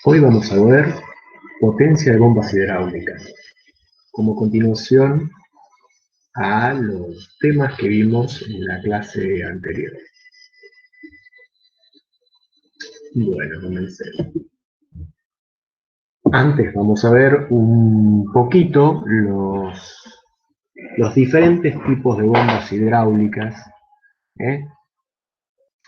Hoy vamos a ver potencia de bombas hidráulicas, como continuación a los temas que vimos en la clase anterior. Bueno, comencemos. Antes vamos a ver un poquito los diferentes tipos de bombas hidráulicas,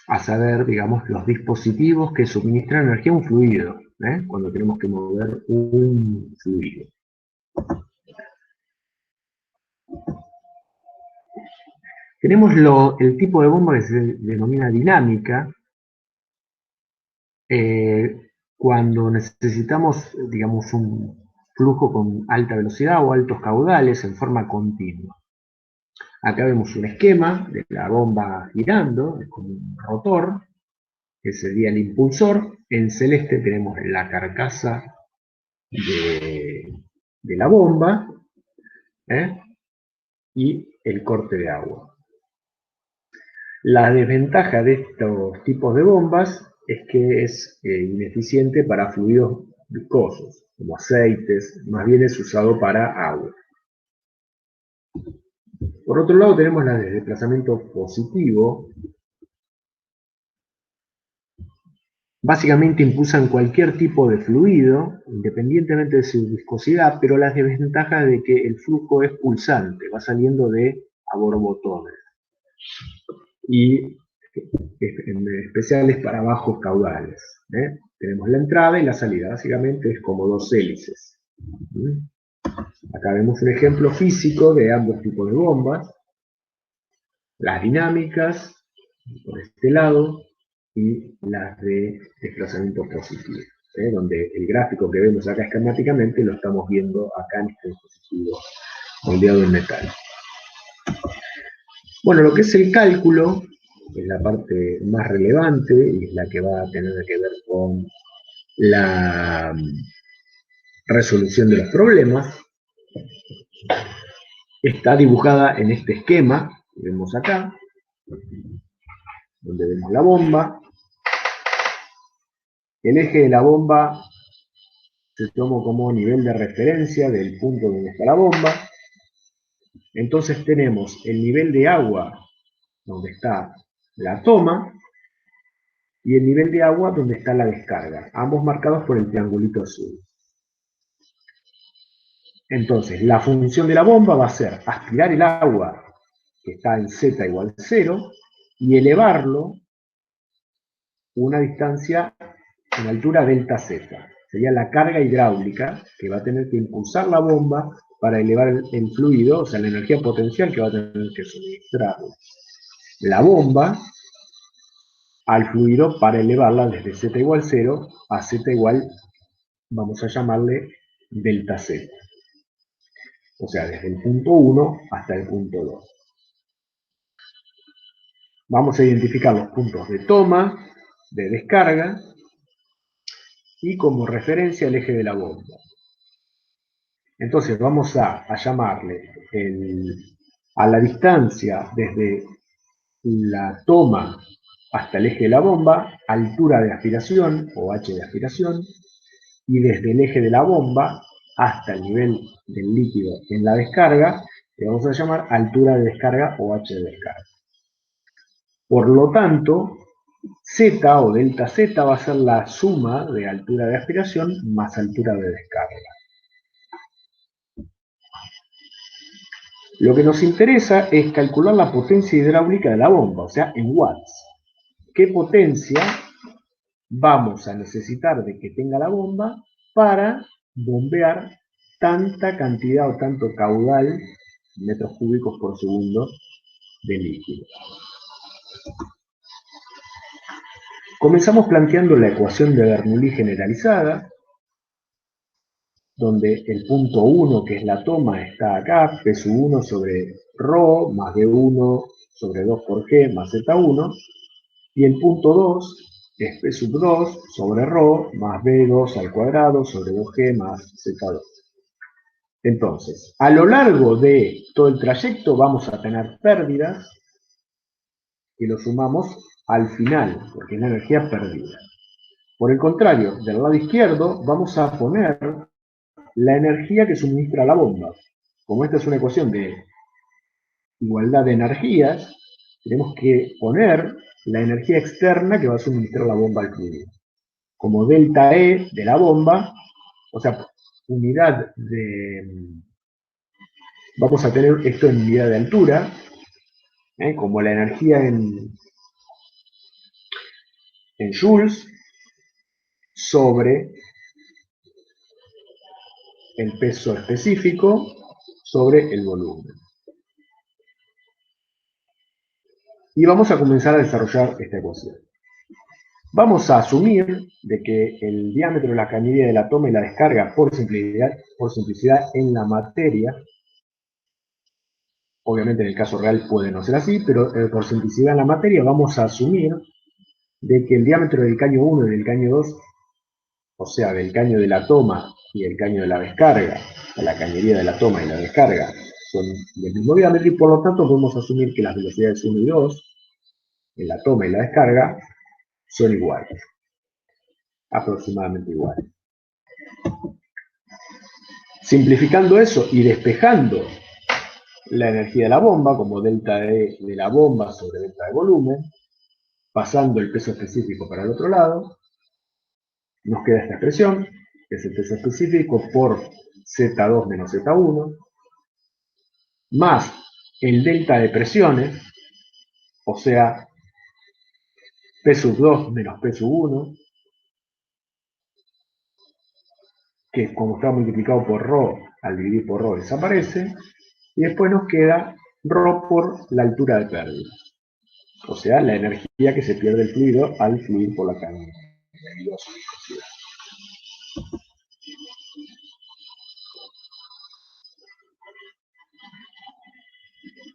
a saber, digamos, los dispositivos que suministran energía a un fluido, cuando tenemos que mover un fluido. Tenemos el tipo de bomba que se denomina dinámica, cuando necesitamos, digamos, un flujo con alta velocidad o altos caudales en forma continua. Acá vemos un esquema de la bomba girando, con un rotor, que sería el impulsor. En celeste tenemos la carcasa de la bomba, y el corte de agua. La desventaja de estos tipos de bombas es que es ineficiente para fluidos viscosos, como aceites, más bien es usado para agua. Por otro lado tenemos la de desplazamiento positivo. Básicamente impulsan cualquier tipo de fluido, independientemente de su viscosidad, pero la desventaja de que el flujo es pulsante, va saliendo a borbotones. Y en especiales para bajos caudales. Tenemos la entrada y la salida, básicamente es como dos hélices. Acá vemos un ejemplo físico de ambos tipos de bombas, las dinámicas, por este lado, y las de desplazamiento positivo, donde el gráfico que vemos acá esquemáticamente lo estamos viendo acá en este dispositivo moldeado en metal. Bueno, lo que es el cálculo es la parte más relevante y es la que va a tener que ver con la resolución de los problemas. Está dibujada en este esquema que vemos acá, donde vemos la bomba. El eje de la bomba se toma como nivel de referencia del punto donde está la bomba. Entonces tenemos el nivel de agua donde está la toma y el nivel de agua donde está la descarga, ambos marcados por el triangulito azul. Entonces, la función de la bomba va a ser aspirar el agua que está en Z igual 0 y elevarlo una distancia en altura delta Z. Sería la carga hidráulica que va a tener que impulsar la bomba para elevar el fluido, o sea, la energía potencial que va a tener que suministrar la bomba al fluido para elevarla desde Z igual 0 a Z igual, vamos a llamarle delta Z. O sea, desde el punto 1 hasta el punto 2. Vamos a identificar los puntos de toma, de descarga, y como referencia el eje de la bomba. Entonces vamos a llamarle a la distancia desde la toma hasta el eje de la bomba, altura de aspiración o H de aspiración, y desde el eje de la bomba hasta el nivel del líquido en la descarga, le vamos a llamar altura de descarga o H de descarga. Por lo tanto, Z o delta Z va a ser la suma de altura de aspiración más altura de descarga. Lo que nos interesa es calcular la potencia hidráulica de la bomba, o sea, en watts. ¿Qué potencia vamos a necesitar de que tenga la bomba para bombear tanta cantidad o tanto caudal, metros cúbicos por segundo, de líquido? Comenzamos planteando la ecuación de Bernoulli generalizada, donde el punto 1, que es la toma, está acá, P sub 1 sobre ρ más D1 sobre 2 por G más Z1, y el punto 2 es P sub 2 sobre ρ más B2 al cuadrado sobre 2G más Z2. Entonces, a lo largo de todo el trayecto vamos a tener pérdidas y lo sumamos al final, porque es la energía perdida. Por el contrario, del lado izquierdo vamos a poner la energía que suministra la bomba. Como esta es una ecuación de igualdad de energías, tenemos que poner la energía externa que va a suministrar la bomba al fluido. Como delta E de la bomba, o sea, unidad de... Vamos a tener esto en unidad de altura, como la energía en joules sobre el peso específico sobre el volumen. Y vamos a comenzar a desarrollar esta ecuación. Vamos a asumir de que el diámetro de la cañería de la toma y la descarga por simplicidad en la materia, obviamente en el caso real puede no ser así, pero por simplicidad en la materia vamos a asumir de que el diámetro del caño 1 y del caño 2, o sea, del caño de la toma y el caño de la descarga, o la cañería de la toma y la descarga, son del mismo diámetro y por lo tanto podemos asumir que las velocidades 1 y 2 en la toma y la descarga son iguales, aproximadamente iguales. Simplificando eso y despejando la energía de la bomba como delta E de la bomba sobre delta de volumen, pasando el peso específico para el otro lado, nos queda esta expresión, que es el peso específico por Z2 menos Z1, más el delta de presiones, o sea, P sub 2 menos P sub 1, que como está multiplicado por ρ, al dividir por ρ desaparece, y después nos queda ρ por la altura de pérdida, o sea, la energía que se pierde el fluido al fluir por la cañería debido a su viscosidad.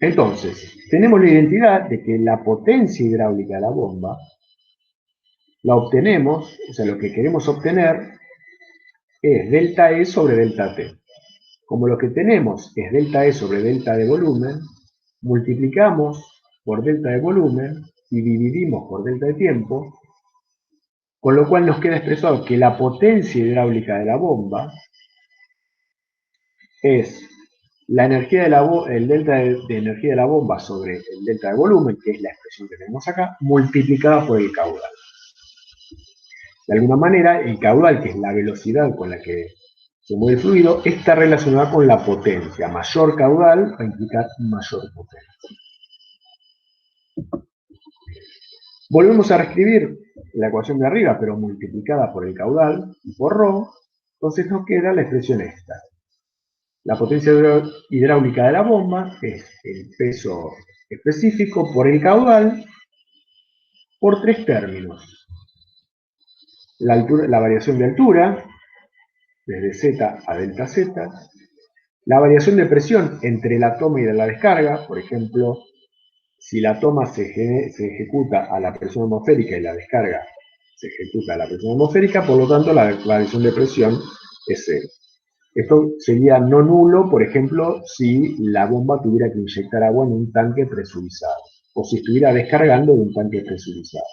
Entonces, tenemos la identidad de que la potencia hidráulica de la bomba la obtenemos, o sea, lo que queremos obtener es delta E sobre delta T. Como lo que tenemos es delta E sobre delta de volumen, multiplicamos por delta de volumen y dividimos por delta de tiempo, con lo cual nos queda expresado que la potencia hidráulica de la bomba es la energía el delta de energía de la bomba sobre el delta de volumen, que es la expresión que tenemos acá, multiplicada por el caudal. De alguna manera, el caudal, que es la velocidad con la que se mueve el fluido, está relacionada con la potencia. Mayor caudal va a implicar mayor potencia. Volvemos a reescribir la ecuación de arriba, pero multiplicada por el caudal y por ρ, entonces nos queda la expresión esta. La potencia hidráulica de la bomba es el peso específico por el caudal por tres términos. La variación de altura, desde z a delta z, la variación de presión entre la toma y la descarga, por ejemplo, si la toma se ejecuta a la presión atmosférica y la descarga se ejecuta a la presión atmosférica, por lo tanto la variación de presión es cero. Esto sería no nulo, por ejemplo, si la bomba tuviera que inyectar agua en un tanque presurizado, o si estuviera descargando de un tanque presurizado.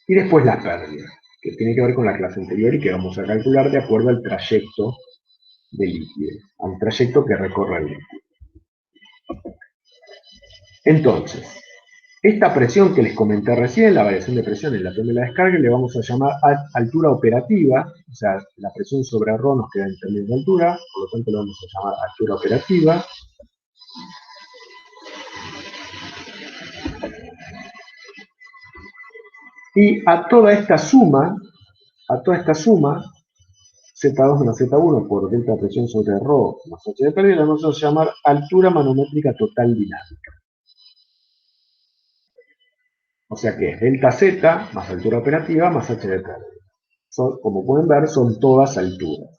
Y después las pérdidas, que tiene que ver con la clase anterior y que vamos a calcular de acuerdo al trayecto del líquido, al trayecto que recorre el líquido. Entonces, esta presión que les comenté recién, la variación de presión en la toma y la descarga, le vamos a llamar altura operativa, o sea, la presión sobre ρ nos queda en términos de altura, por lo tanto le vamos a llamar altura operativa. Y a toda esta suma, Z2 menos Z1 por delta de presión sobre ρ más h de pérdida, le vamos a llamar altura manométrica total dinámica. O sea que es delta Z más altura operativa más h de pérdida. Como pueden ver, son todas alturas.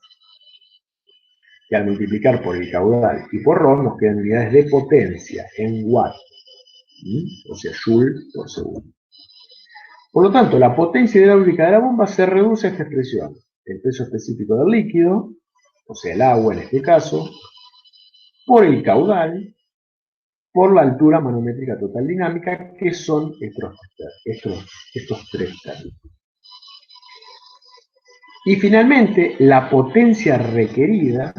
Y al multiplicar por el caudal y por ρ nos quedan unidades de potencia en watt, o sea, joule por segundo. Por lo tanto, la potencia hidráulica de la bomba se reduce a esta expresión, el peso específico del líquido o sea, el agua en este caso, por el caudal, por la altura manométrica total dinámica, que son estos tres términos. Y finalmente, la potencia requerida,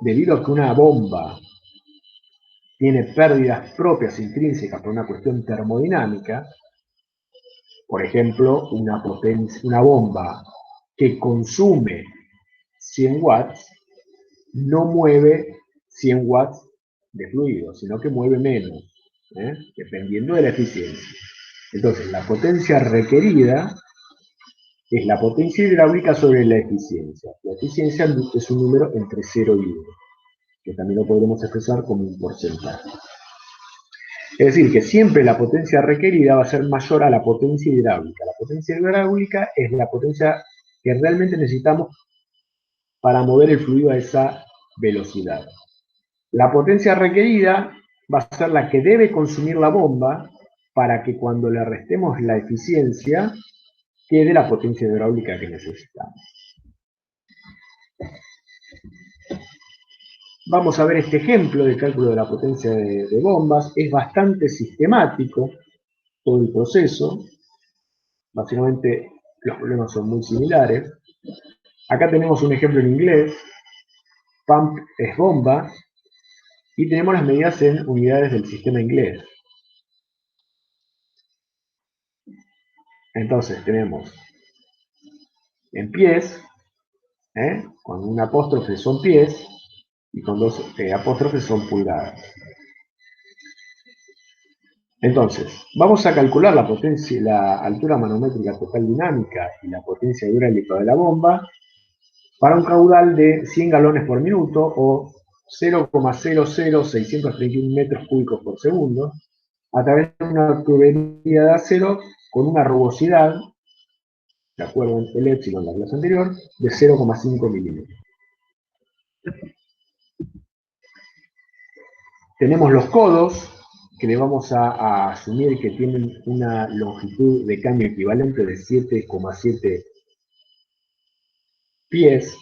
debido a que una bomba tiene pérdidas propias intrínsecas por una cuestión termodinámica, por ejemplo, una bomba que consume 100 watts no mueve 100 watts de fluido, sino que mueve menos, dependiendo de la eficiencia. Entonces, la potencia requerida es la potencia hidráulica sobre la eficiencia. La eficiencia es un número entre 0 y 1, que también lo podremos expresar como un porcentaje. Es decir, que siempre la potencia requerida va a ser mayor a la potencia hidráulica. La potencia hidráulica es la potencia que realmente necesitamos para mover el fluido a esa velocidad. La potencia requerida va a ser la que debe consumir la bomba para que cuando le restemos la eficiencia quede la potencia hidráulica que necesitamos. Vamos a ver este ejemplo de cálculo de la potencia de bombas. Es bastante sistemático todo el proceso. Básicamente los problemas son muy similares. Acá tenemos un ejemplo en inglés. Pump es bomba. Y tenemos las medidas en unidades del sistema inglés. Entonces tenemos en pies, con un apóstrofe son pies, y con dos apóstrofes son pulgadas. Entonces, vamos a calcular la potencia, la altura manométrica total dinámica y la potencia hidráulica de la bomba para un caudal de 100 galones por minuto o 0,00631 metros cúbicos por segundo a través de una tubería de acero con una rugosidad, de acuerdo con el épsilon de la clase anterior, de 0,5 milímetros. Tenemos los codos, que le vamos a asumir que tienen una longitud de caño equivalente de 7,7 pies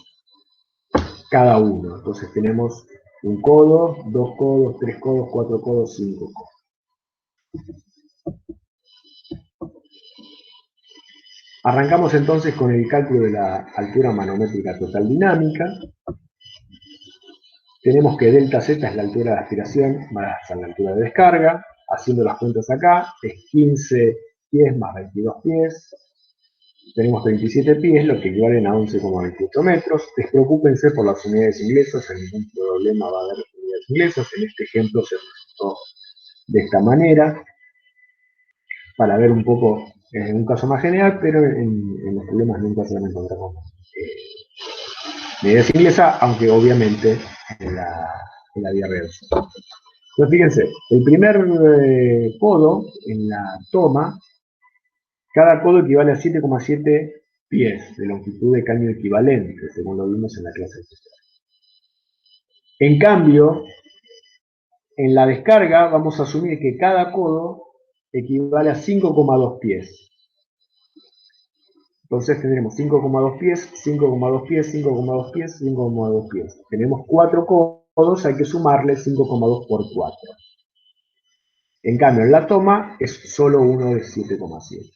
cada uno. Entonces tenemos un codo, dos codos, tres codos, cuatro codos, cinco codos. Arrancamos entonces con el cálculo de la altura manométrica total dinámica. Tenemos que delta Z es la altura de aspiración más la altura de descarga. Haciendo las cuentas acá, es 15 pies más 22 pies. Tenemos 37 pies, lo que equivalen a 11,28 metros. Despreocúpense por las unidades inglesas, en ningún problema va a haber unidades inglesas. En este ejemplo se presentó de esta manera, para ver un poco en un caso más general, pero en los problemas nunca se van a encontrar con medidas inglesas, aunque obviamente en la vida real. Entonces fíjense, el primer codo en la toma, cada codo equivale a 7,7 pies de longitud de caño equivalente, según lo vimos en la clase anterior. En cambio, en la descarga vamos a asumir que cada codo equivale a 5,2 pies. Entonces tendremos 5,2 pies, 5,2 pies, 5,2 pies, 5,2 pies. Tenemos 4 codos, hay que sumarle 5,2 por 4. En cambio, en la toma es solo uno de 7,7.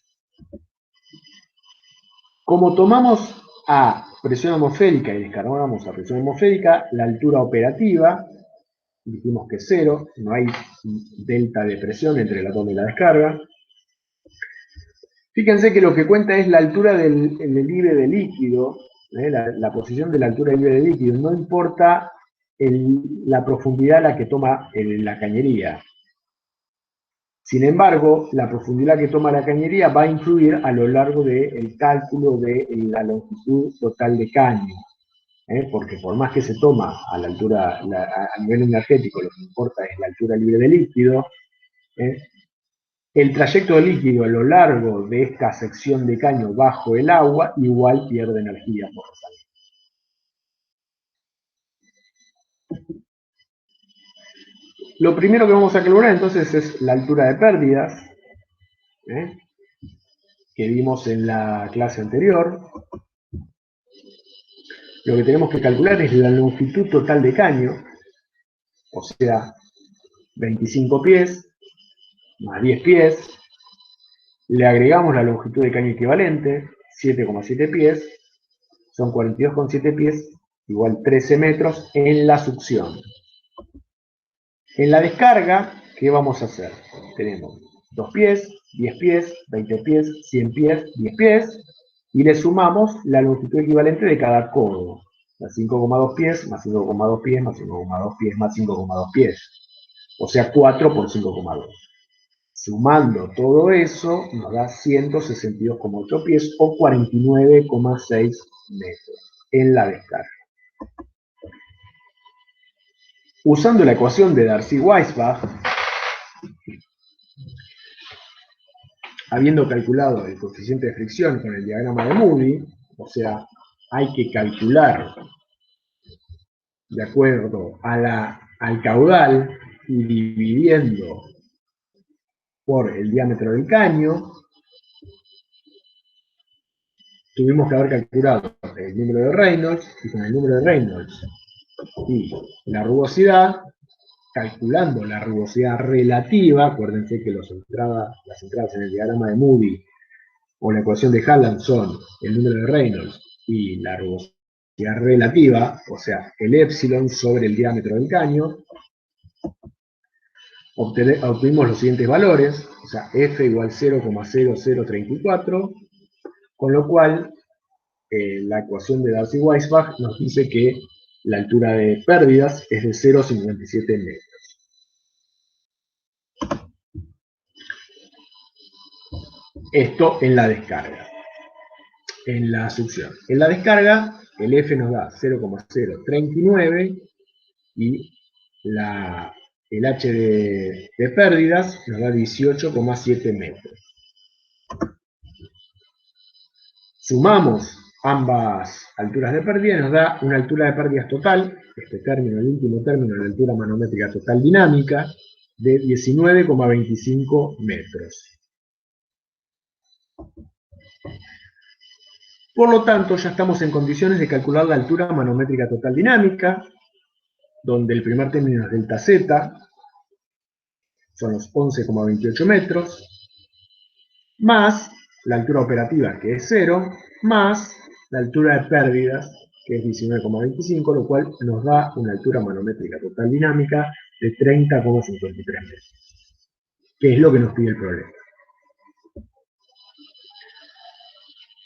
Como tomamos a presión atmosférica y descargamos a presión atmosférica, la altura operativa, dijimos que es 0, no hay delta de presión entre la toma y la descarga. Fíjense que lo que cuenta es la altura del libre de líquido, la posición de la altura libre de líquido, no importa la profundidad a la que toma la cañería. Sin embargo, la profundidad que toma la cañería va a influir a lo largo del cálculo de la longitud total de caño. Porque por más que se toma a la altura, a nivel energético, lo que importa es la altura libre de líquido, el trayecto de líquido a lo largo de esta sección de caño bajo el agua igual pierde energía por resaltar. Lo primero que vamos a calcular entonces es la altura de pérdidas, que vimos en la clase anterior. lo que tenemos que calcular es la longitud total de caño, o sea, 25 pies más 10 pies, le agregamos la longitud de caño equivalente, 7,7 pies, son 42,7 pies, igual 13 metros en la succión. En la descarga, ¿qué vamos a hacer? Tenemos 2 pies, 10 pies, 20 pies, 100 pies, 10 pies, y le sumamos la longitud equivalente de cada codo. Las 5,2 pies, más 5,2 pies, más 5,2 pies, más 5,2 pies. O sea, 4 por 5,2. Sumando todo eso, nos da 162,8 pies o 49,6 metros en la descarga. Usando la ecuación de Darcy-Weisbach, habiendo calculado el coeficiente de fricción con el diagrama de Moody, o sea, hay que calcular de acuerdo al caudal y dividiendo por el diámetro del caño, tuvimos que haber calculado el número de Reynolds, y con el número de Reynolds y la rugosidad, calculando la rugosidad relativa, acuérdense que las entradas en el diagrama de Moody o la ecuación de Hallam son el número de Reynolds y la rugosidad relativa, o sea, el épsilon sobre el diámetro del caño, obtuvimos los siguientes valores, o sea, F igual 0,0034, con lo cual la ecuación de Darcy-Weisbach nos dice que la altura de pérdidas es de 0,57 metros. Esto en la descarga. En la succión. En la descarga, el F nos da 0,039 y el H de pérdidas nos da 18,7 metros. Sumamos ambas alturas de pérdida y nos da una altura de pérdidas total, este término, el último término, la altura manométrica total dinámica, de 19,25 metros. Por lo tanto, ya estamos en condiciones de calcular la altura manométrica total dinámica, donde el primer término es delta Z, son los 11,28 metros, más la altura operativa, que es 0, más la altura de pérdidas, que es 19,25, lo cual nos da una altura manométrica total dinámica de 30,53 metros, que es lo que nos pide el problema.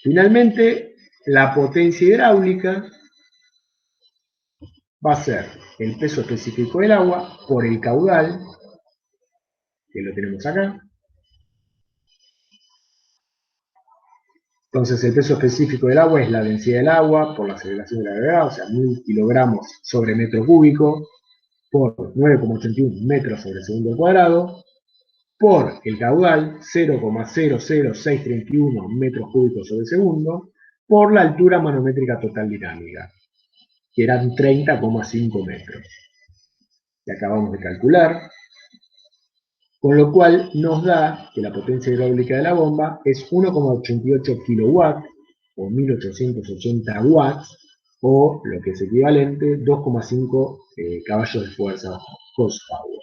Finalmente, la potencia hidráulica va a ser el peso específico del agua por el caudal, que lo tenemos acá. Entonces el peso específico del agua es la densidad del agua por la aceleración de la gravedad, o sea, 1000 kilogramos sobre metro cúbico por 9,81 metros sobre segundo al cuadrado, por el caudal, 0,00631 metros cúbicos sobre segundo, por la altura manométrica total dinámica, que eran 30,5 metros. Y acabamos de calcular, con lo cual nos da que la potencia hidráulica de la bomba es 1,88 kilowatts, o 1880 watts, o lo que es equivalente, 2,5 caballos de fuerza, horsepower.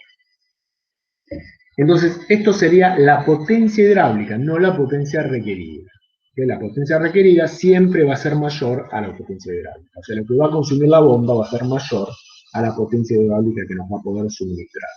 Entonces, esto sería la potencia hidráulica, no la potencia requerida. Que la potencia requerida siempre va a ser mayor a la potencia hidráulica. O sea, lo que va a consumir la bomba va a ser mayor a la potencia hidráulica que nos va a poder suministrar.